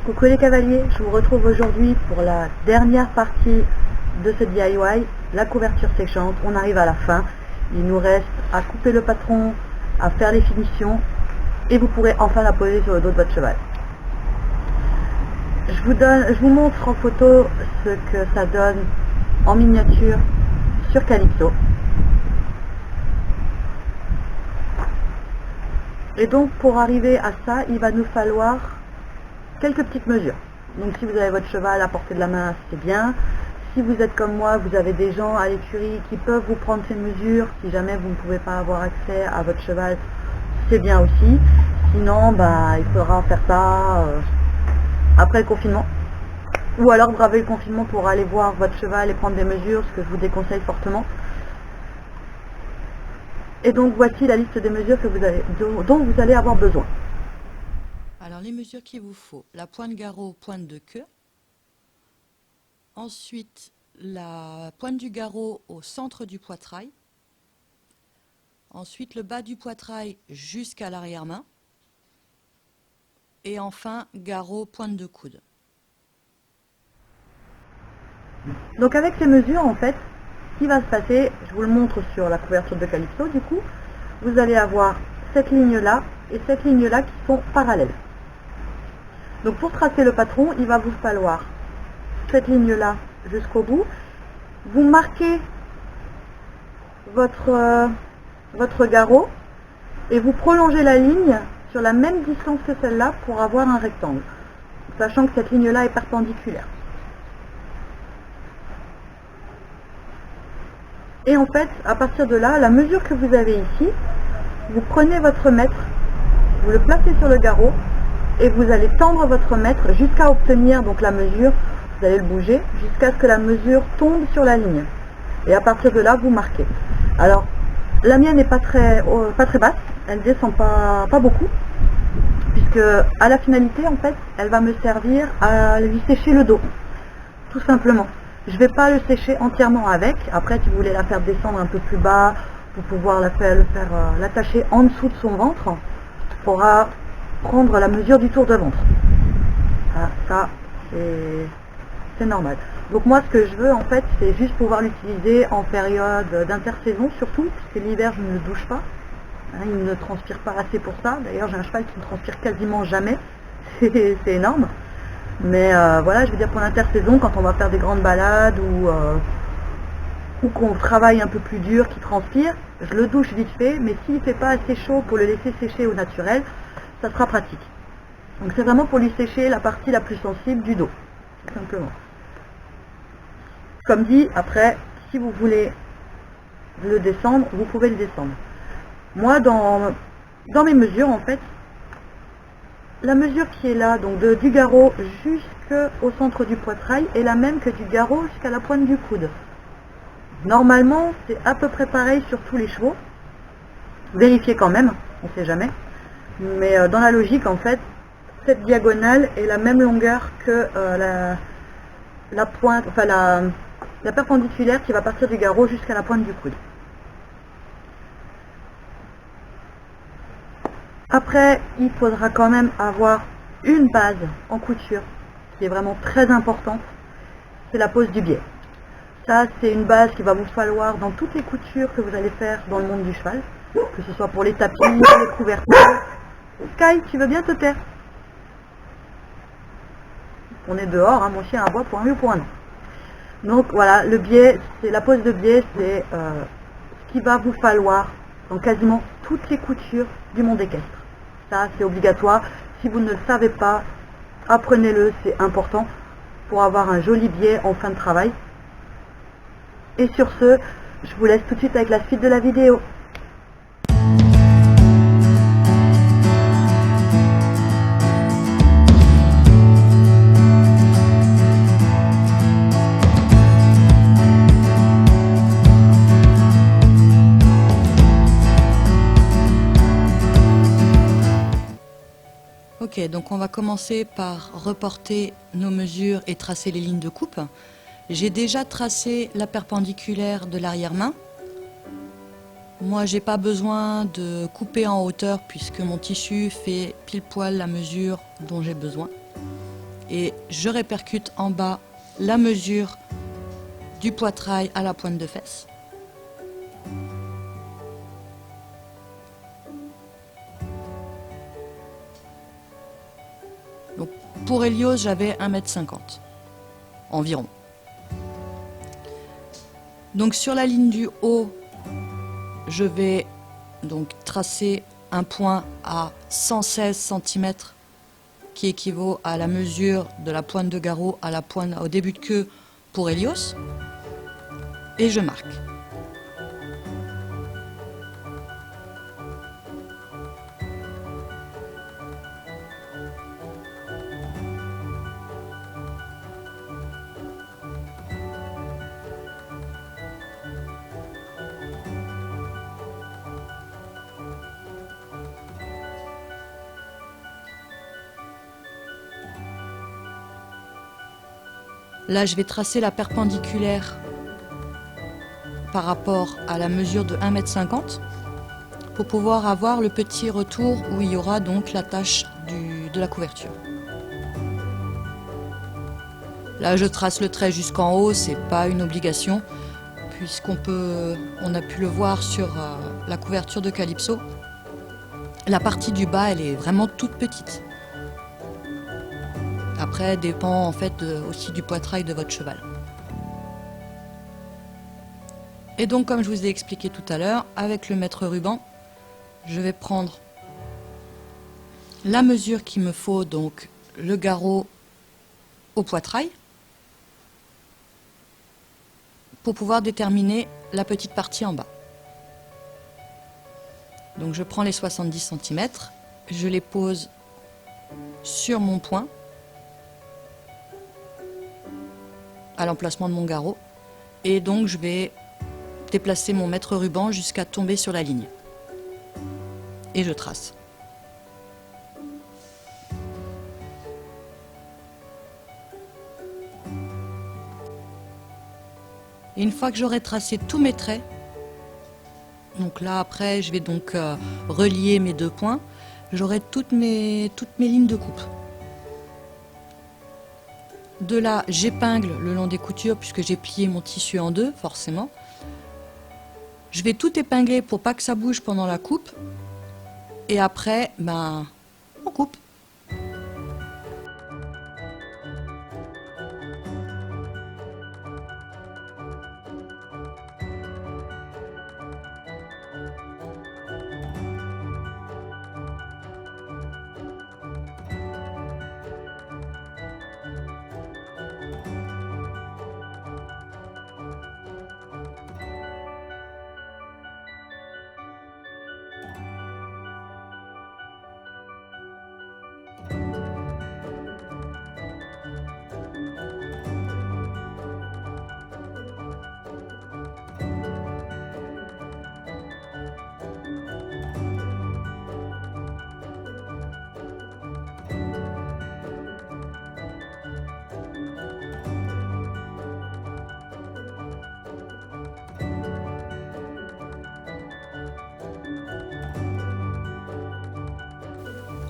Coucou les cavaliers, je vous retrouve aujourd'hui pour la dernière partie de ce DIY, la couverture séchante. On arrive à la fin, il nous reste à couper le patron, à faire les finitions et vous pourrez enfin la poser sur le dos de votre cheval. Je vous montre en photo ce que ça donne en miniature sur Calypso. Et donc pour arriver à ça, il va nous falloir quelques petites mesures. Donc si vous avez votre cheval à portée de la main, c'est bien. Si vous êtes comme moi, vous avez des gens à l'écurie qui peuvent vous prendre ces mesures. Si jamais vous ne pouvez pas avoir accès à votre cheval, c'est bien aussi. Sinon, il faudra faire ça après le confinement. Ou alors braver le confinement pour aller voir votre cheval et prendre des mesures, ce que je vous déconseille fortement. Et donc voici la liste des mesures dont vous allez avoir besoin. Alors les mesures qu'il vous faut, la pointe garrot, pointe de queue. Ensuite, la pointe du garrot au centre du poitrail. Ensuite, le bas du poitrail jusqu'à l'arrière-main. Et enfin, garrot, pointe de coude. Donc avec ces mesures, en fait, ce qui va se passer, je vous le montre sur la couverture de Calypso, du coup, vous allez avoir cette ligne-là et cette ligne-là qui sont parallèles. Donc pour tracer le patron, il va vous falloir cette ligne-là jusqu'au bout. Vous marquez votre garrot et vous prolongez la ligne sur la même distance que celle-là pour avoir un rectangle, sachant que cette ligne-là est perpendiculaire. Et en fait, à partir de là, la mesure que vous avez ici, vous prenez votre mètre, vous le placez sur le garrot et vous allez tendre votre mètre jusqu'à obtenir donc la mesure, vous allez le bouger jusqu'à ce que la mesure tombe sur la ligne. Et à partir de là, vous marquez. Alors, la mienne n'est pas très basse, elle descend pas beaucoup, puisque à la finalité, en fait, elle va me servir à lui sécher le dos, tout simplement. Je ne vais pas le sécher entièrement avec. Après, si vous voulez la faire descendre un peu plus bas, pour pouvoir l'attacher en dessous de son ventre, il faudra prendre la mesure du tour de ventre. Ah, ça, c'est normal. Donc moi, ce que je veux, en fait, c'est juste pouvoir l'utiliser en période d'intersaison, surtout, puisque l'hiver, je ne le douche pas. Il ne transpire pas assez pour ça. D'ailleurs, j'ai un cheval qui ne transpire quasiment jamais. C'est énorme. Mais voilà, je veux dire pour l'intersaison, quand on va faire des grandes balades ou qu'on travaille un peu plus dur, qui transpire, je le douche vite fait, mais s'il ne fait pas assez chaud pour le laisser sécher au naturel, ça sera pratique. Donc c'est vraiment pour lui sécher la partie la plus sensible du dos, tout simplement. Comme dit, après, si vous voulez le descendre, vous pouvez le descendre. Moi, dans mes mesures, en fait, la mesure qui est là, donc du garrot jusqu'au centre du poitrail, est la même que du garrot jusqu'à la pointe du coude. Normalement, c'est à peu près pareil sur tous les chevaux. Vérifiez quand même, on ne sait jamais. Mais dans la logique, en fait, cette diagonale est la même longueur que la pointe, enfin la perpendiculaire qui va partir du garrot jusqu'à la pointe du coude. Après, il faudra quand même avoir une base en couture qui est vraiment très importante, c'est la pose du biais. Ça, c'est une base qu'il va vous falloir dans toutes les coutures que vous allez faire dans le monde du cheval, que ce soit pour les tapis, les couvertures. Sky, tu veux bien te taire? On est dehors, hein, mon chien aboie pour un oui ou pour un non. Donc voilà, le biais, la pose de biais, c'est ce qu'il va vous falloir dans quasiment toutes les coutures du monde équestre. Ça, c'est obligatoire. Si vous ne le savez pas, apprenez-le, c'est important pour avoir un joli biais en fin de travail. Et sur ce, je vous laisse tout de suite avec la suite de la vidéo. Ok, donc on va commencer par reporter nos mesures et tracer les lignes de coupe. J'ai déjà tracé la perpendiculaire de l'arrière-main. Moi, j'ai pas besoin de couper en hauteur puisque mon tissu fait pile poil la mesure dont j'ai besoin. et je répercute en bas la mesure du poitrail à la pointe de fesse. Donc pour Helios, j'avais 1,50 m environ. Donc sur la ligne du haut, je vais donc tracer un point à 116 cm qui équivaut à la mesure de la pointe de garrot à la pointe au début de queue pour Helios, et je marque. Là, je vais tracer la perpendiculaire par rapport à la mesure de 1,50 m pour pouvoir avoir le petit retour où il y aura donc la tache de la couverture. Là, je trace le trait jusqu'en haut, c'est pas une obligation, puisqu'on a pu le voir sur la couverture de Calypso. La partie du bas, elle est vraiment toute petite. Après, dépend en fait aussi du poitrail de votre cheval. Et donc, comme je vous ai expliqué tout à l'heure, avec le mètre ruban, je vais prendre la mesure qu'il me faut, donc le garrot au poitrail, pour pouvoir déterminer la petite partie en bas. Donc je prends les 70 cm, je les pose sur mon point, à l'emplacement de mon garrot, et donc je vais déplacer mon mètre ruban jusqu'à tomber sur la ligne. Et je trace. Et une fois que j'aurai tracé tous mes traits, donc là après je vais donc relier mes deux points, j'aurai toutes mes lignes de coupe. De là, j'épingle le long des coutures puisque j'ai plié mon tissu en deux, forcément. Je vais tout épingler pour pas que ça bouge pendant la coupe. Et après, on coupe.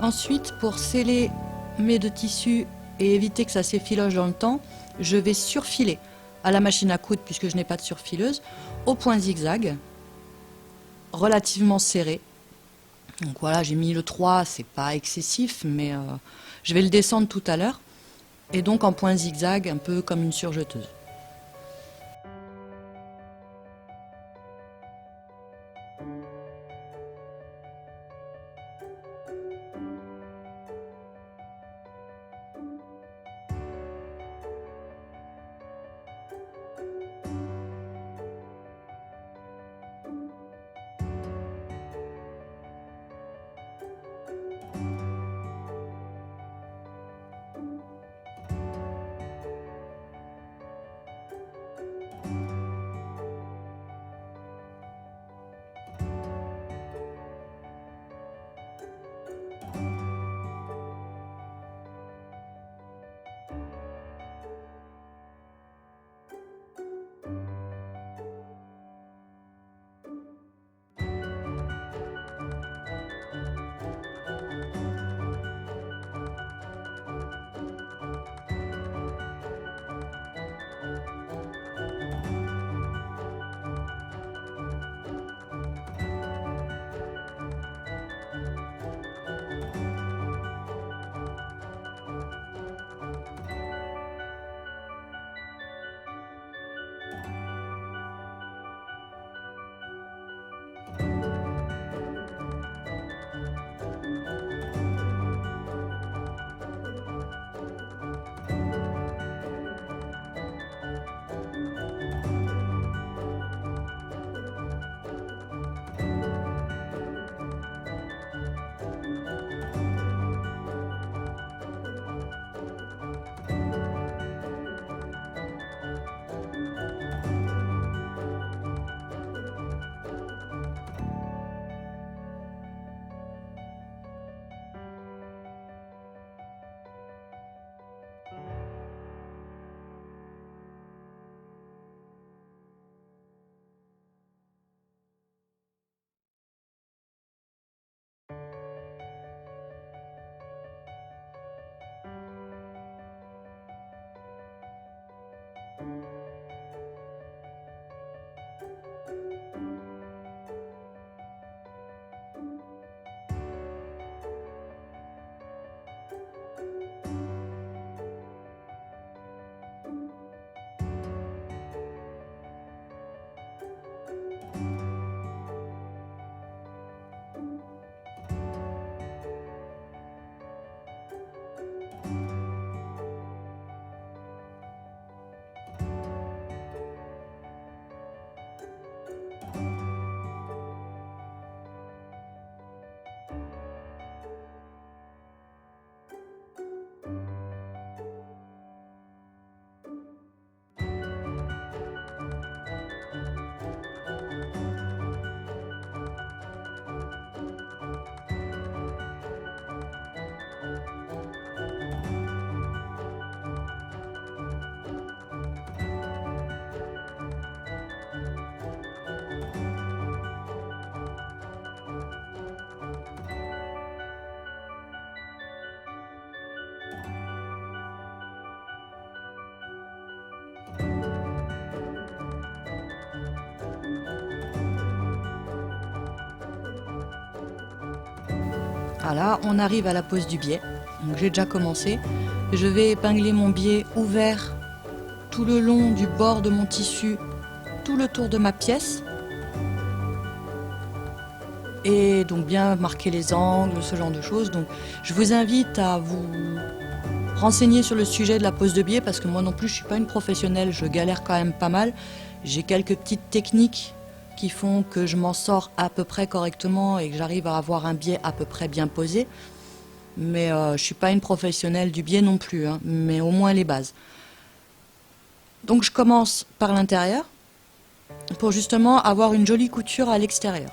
Ensuite, pour sceller mes deux tissus et éviter que ça s'effiloche dans le temps, je vais surfiler à la machine à coudre, puisque je n'ai pas de surfileuse, au point zigzag, relativement serré. Donc voilà, j'ai mis le 3, c'est pas excessif, mais je vais le descendre tout à l'heure. Et donc en point zigzag, un peu comme une surjeteuse. Voilà, on arrive à la pose du biais. Donc j'ai déjà commencé. Je vais épingler mon biais ouvert tout le long du bord de mon tissu, tout le tour de ma pièce. Et donc bien marquer les angles, ce genre de choses. Donc je vous invite à vous renseigner sur le sujet de la pose de biais parce que moi non plus je suis pas une professionnelle, je galère quand même pas mal. J'ai quelques petites techniques qui font que je m'en sors à peu près correctement et que j'arrive à avoir un biais à peu près bien posé. Mais je suis pas une professionnelle du biais non plus, hein, mais au moins les bases. Donc je commence par l'intérieur pour justement avoir une jolie couture à l'extérieur.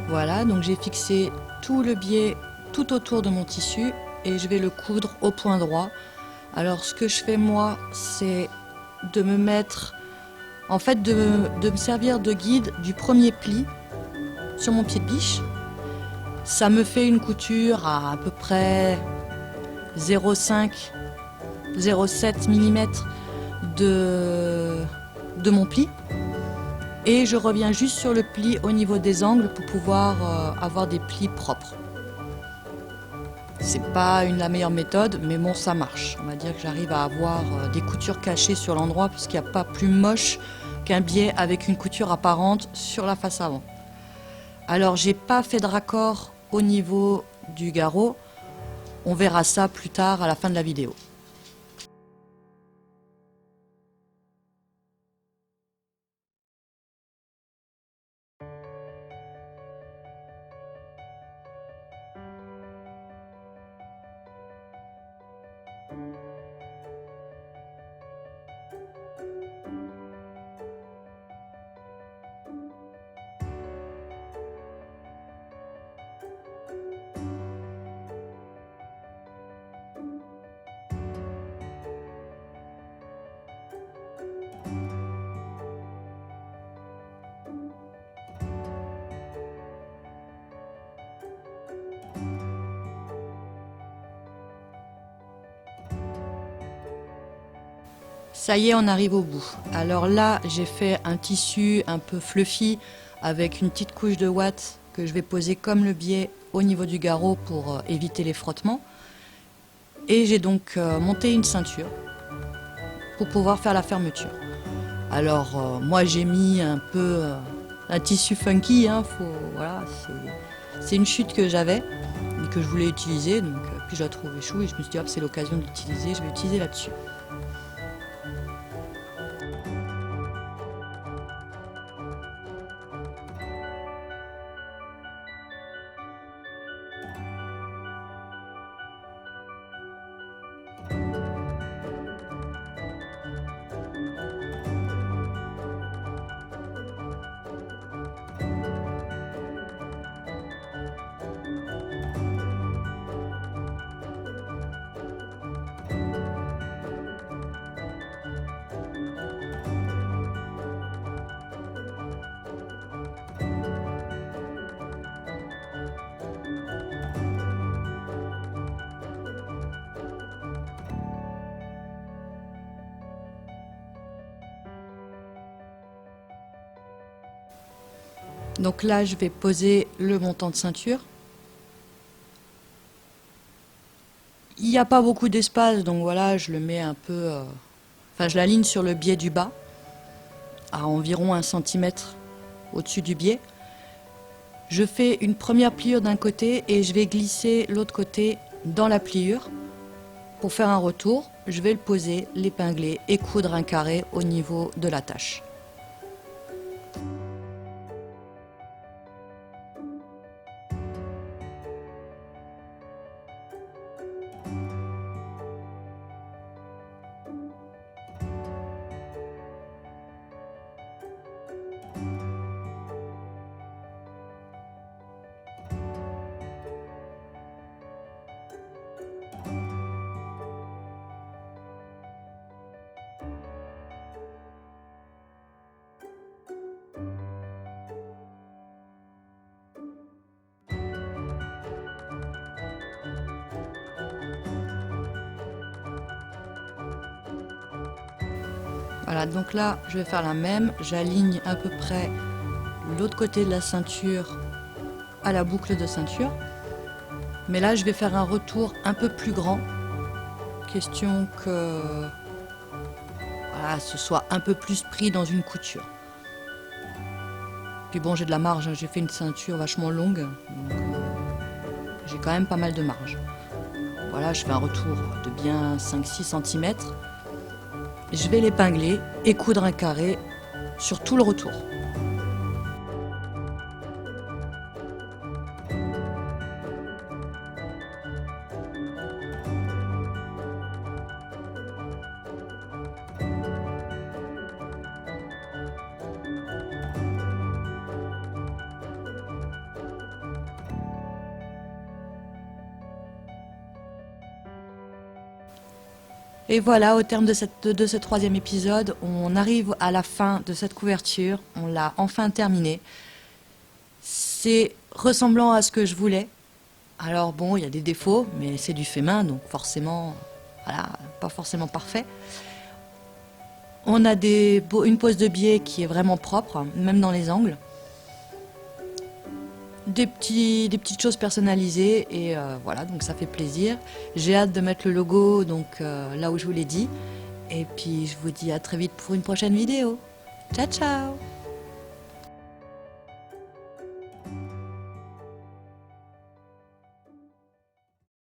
Voilà, donc j'ai fixé tout le biais tout autour de mon tissu et je vais le coudre au point droit. Alors ce que je fais moi, c'est de me mettre, en fait de me servir de guide du premier pli sur mon pied de biche. Ça me fait une couture à peu près 0,5, 0,7 mm de mon pli. Et je reviens juste sur le pli au niveau des angles pour pouvoir avoir des plis propres. C'est pas la meilleure méthode, mais bon, ça marche. On va dire que j'arrive à avoir des coutures cachées sur l'endroit parce qu'il n'y a pas plus moche qu'un biais avec une couture apparente sur la face avant. Alors, j'ai pas fait de raccord au niveau du garrot. On verra ça plus tard à la fin de la vidéo. Ça y est, on arrive au bout. Alors là, j'ai fait un tissu un peu fluffy avec une petite couche de ouate que je vais poser comme le biais au niveau du garrot pour éviter les frottements. Et j'ai donc monté une ceinture pour pouvoir faire la fermeture. Alors moi j'ai mis un peu un tissu funky, hein, voilà, c'est une chute que j'avais et que je voulais utiliser, donc puis je la trouvais chou et je me suis dit hop, c'est l'occasion de l'utiliser, je vais utiliser là-dessus. Donc là, je vais poser le montant de ceinture. Il n'y a pas beaucoup d'espace, donc voilà, je le mets un peu... Enfin, je l'aligne sur le biais du bas, à environ 1 cm au-dessus du biais. Je fais une première pliure d'un côté et je vais glisser l'autre côté dans la pliure. Pour faire un retour, je vais le poser, l'épingler et coudre un carré au niveau de la tâche. Voilà, donc là, je vais faire la même. J'aligne à peu près l'autre côté de la ceinture à la boucle de ceinture. Mais là, je vais faire un retour un peu plus grand. Question que voilà, ce soit un peu plus pris dans une couture. Puis bon, j'ai de la marge. J'ai fait une ceinture vachement longue. Donc j'ai quand même pas mal de marge. Voilà, je fais un retour de bien 5-6 cm. Je vais l'épingler et coudre un carré sur tout le retour. Et voilà, au terme de ce 3e épisode, on arrive à la fin de cette couverture. On l'a enfin terminée. C'est ressemblant à ce que je voulais. Alors bon, il y a des défauts, mais c'est du fait main, donc forcément, voilà, pas forcément parfait. On a une pose de biais qui est vraiment propre, même dans les angles. Des petites choses personnalisées et voilà, donc ça fait plaisir. J'ai hâte de mettre le logo donc là où je vous l'ai dit. Et puis je vous dis à très vite pour une prochaine vidéo. Ciao ciao!